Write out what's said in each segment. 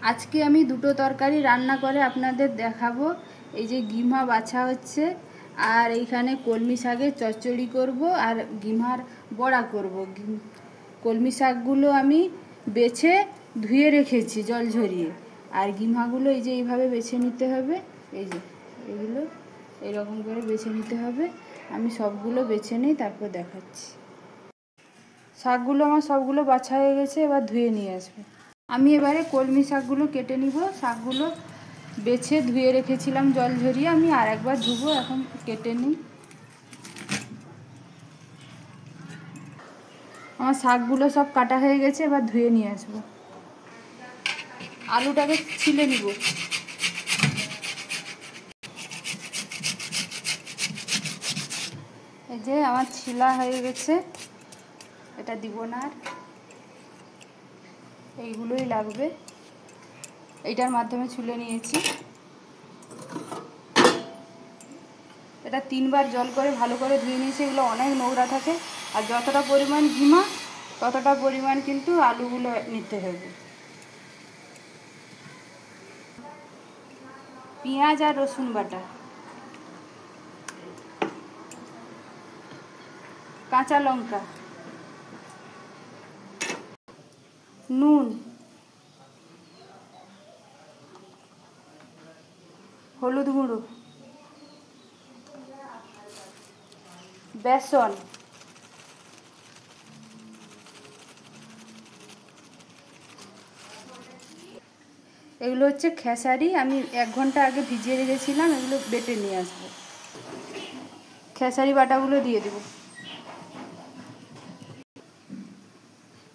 আজকে আমি দুটো তরকারি রান্না করে আপনাদের দেখাবো। এই যে গিমা বাছা হচ্ছে, আর এইখানে কলমি শাকের চচ্চড়ি করব, আর গিমার বড়া করব। কলমি শাকগুলো আমি বেছে ধুয়ে রেখেছি জল ঝরিয়ে, আর গিমাগুলো এই যে এইভাবে বেছে নিতে হবে। এই যে এগুলো এরকম করে বেছে নিতে হবে। আমি সবগুলো বেছে নিই, তারপর দেখাচ্ছি। শাকগুলো আমার সবগুলো বাছা হয়ে গেছে, এবার ধুয়ে নিয়ে আসবো। আমি এবারে কলমি শাকগুলো কেটে নিব। শাকগুলো বেছে ধুয়ে রেখেছিলাম জল ঝরিয়ে, আমি আর একবার ধুবো। এখন কেটে নিই। আমার শাকগুলো সব কাটা হয়ে গেছে, এবার ধুয়ে নিয়ে আসবো। আলুটাকে ছিলে নিব। এই যে আমার ছিলা হয়ে গেছে, এটা দিব না আর, এইগুলোই লাগবে। এইটার মাধ্যমে ছুলে নিয়েছি। এটা 3 বার জল করে ভালো করে ধুয়ে নিয়েছি। এগুলো অনেক নোংরা থাকে, আর যতটা পরিমাণ গিমা ততটা পরিমাণ কিন্তু আলুগুলো নিতে হবে। পেঁয়াজ আর রসুন বাটা, কাঁচা লঙ্কা, নুন, হলুদ গুঁড়ো, বেসন, এগুলো হচ্ছে খেসারি। আমি 1 ঘন্টা আগে ভিজিয়ে রেখেছিলাম, এগুলো বেটে নিয়ে আসবো। খেসারি বাটাগুলো দিয়ে দেব।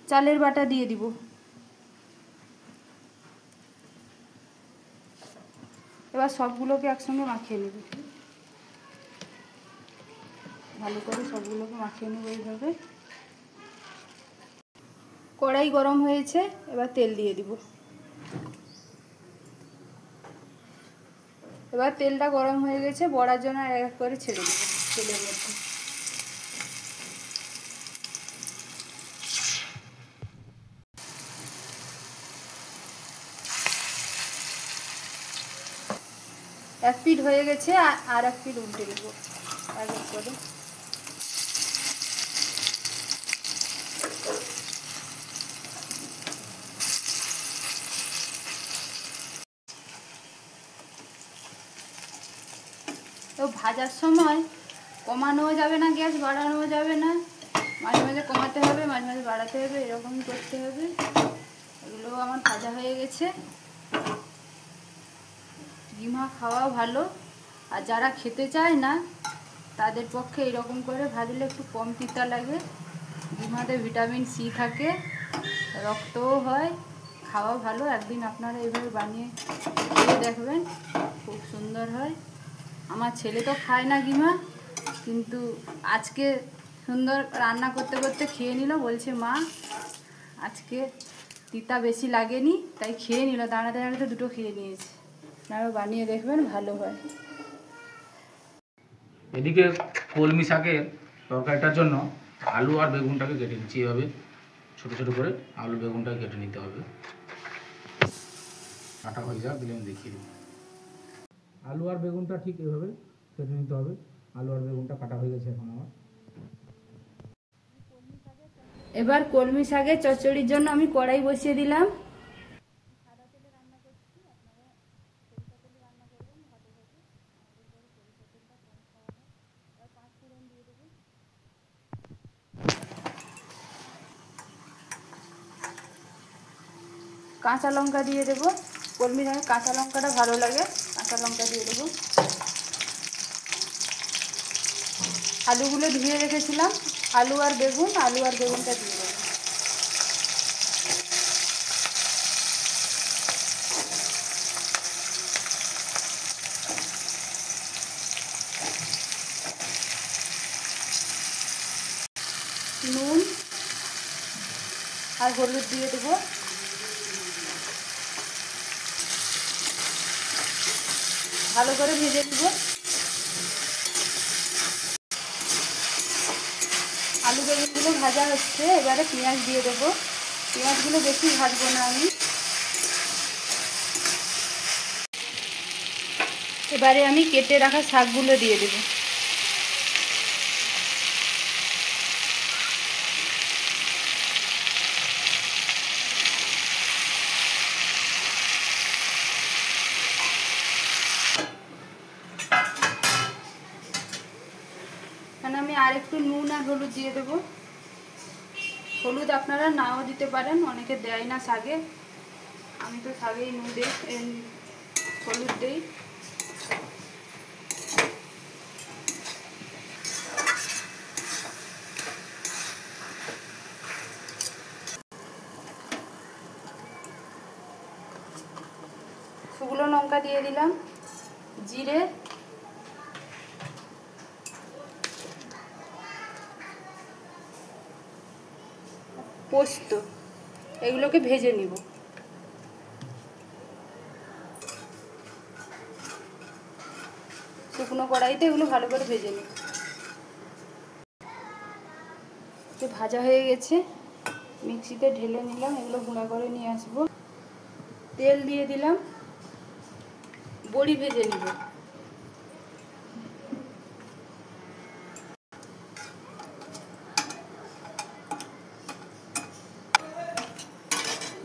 চালের বাটা দিয়ে দিব। এবার সবগুলোকে একসঙ্গে মাখিয়ে নেব। ভালো করে সবগুলোকে মাখিয়ে নেব এইভাবে। কড়াই গরম হয়েছে, এবার তেল দিয়ে দিব। এবার তেলটা গরম হয়ে গেছে, বড়ার জন্য এক এক করে ছেড়ে দেব তেলের মধ্যে। এক পিঠ হয়ে গেছে, আর এক পিঠ উল্টে দেব এক এক করে। তো ভাজার সময় কমানোও যাবে না, গ্যাস বাড়ানোও যাবে না, মাঝে মাঝে কমাতে হবে, মাঝে মাঝে বাড়াতে হবে, এরকমই করতে হবে। এগুলো আমার ভাজা হয়ে গেছে। গিমা খাওয়াও ভালো, আর যারা খেতে চায় না তাদের পক্ষে এরকম করে ভাজলে একটু কম তিতা লাগে। গিমাতে ভিটামিন সি থাকে, রক্তও হয়, খাওয়াও ভালো। একদিন আপনারা এইভাবে বানিয়ে খেয়ে দেখবেন, খুব সুন্দর হয়। আমার ছেলে তো খায় না গিমা, কিন্তু আজকে সুন্দর রান্না করতে করতে খেয়ে নিল। বলছে মা আজকে তিতা বেশি লাগেনি, তাই খেয়ে নিল। দাঁড়াতে দাঁড়াতে দুটো খেয়ে নিয়েছে। আপনারা বানিয়ে দেখবেন, ভালো হয়। এদিকে কলমি শাকের তরকারিটার জন্য আলু আর বেগুনটাকে কেটে নিচ্ছি। এভাবে ছোটো ছোটো করে আলু বেগুনটাকে কেটে নিতে হবে। কাটা হয়ে যাক, দিলে আমি দেখিয়ে দিই। আলু আর বেগুনটা ঠিক এভাবে কেটে নিতে হবে। আলু আর বেগুনটা কাটা হয়ে গেছে এখন আমার। এবার কলমি শাকের চচ্চড়ির জন্য আমি কড়াই বসিয়ে দিলাম। কাঁচা লঙ্কা দিয়ে দেবো। কলমি শাকে কাঁচা লঙ্কাটা ভালো লাগে, কাঁচা লঙ্কা দিয়ে দেবো। আলুগুলো ধুয়ে রেখেছিলাম, আলু আর বেগুনটা দিয়ে দেবো। নুন আর হলুদ দিয়ে দেবো। ভালো করে ভেজে দেব। আলু বেগুনগুলো ভাজা হচ্ছে, এবারে পেঁয়াজ দিয়ে দেবো। পেঁয়াজগুলো বেশি ভাজবো না আমি। এবারে আমি কেটে রাখা শাকগুলো দিয়ে দেব। এখানে আমি আর একটু নুন আর হলুদ দিয়ে দেবো। হলুদ আপনারা নাও দিতে পারেন, অনেকে দেয় না শাকে, আমি তো শাকেই নুন দিই, হলুদ দিই। শুকনো লঙ্কা দিয়ে দিলাম, জিরে, পোস্ত, এগুলোকে ভেজে নিব। শুকনো কড়াইতে এগুলো ভালো করে ভেজে নিব। ভাজা হয়ে গেছে, মিক্সিতে ঢেলে নিলাম, এগুলো গুঁড়া করে নিয়ে আসবো। তেল দিয়ে দিলাম, বড়ি ভেজে নিব।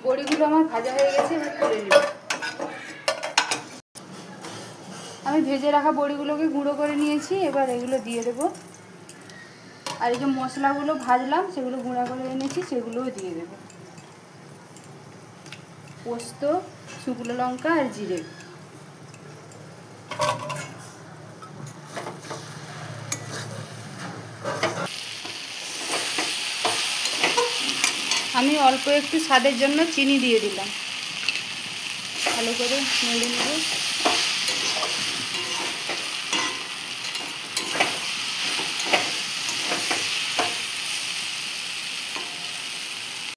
বড়িগুলো আমার ভাজা হয়ে গেছে, এবার তুলে নিব। আমি ভেজে রাখা বড়িগুলোকে গুঁড়ো করে নিয়েছি, এবার এগুলো দিয়ে দেবো। আর এই যে মশলাগুলো ভাজলাম সেগুলো গুঁড়া করে এনেছি, সেগুলোও দিয়ে দেবো। পোস্ত, শুকনো লঙ্কা আর জিরে। আমি অল্প একটু স্বাদের জন্য চিনি দিয়ে দিলাম, ভালো করে নেড়ে নেব।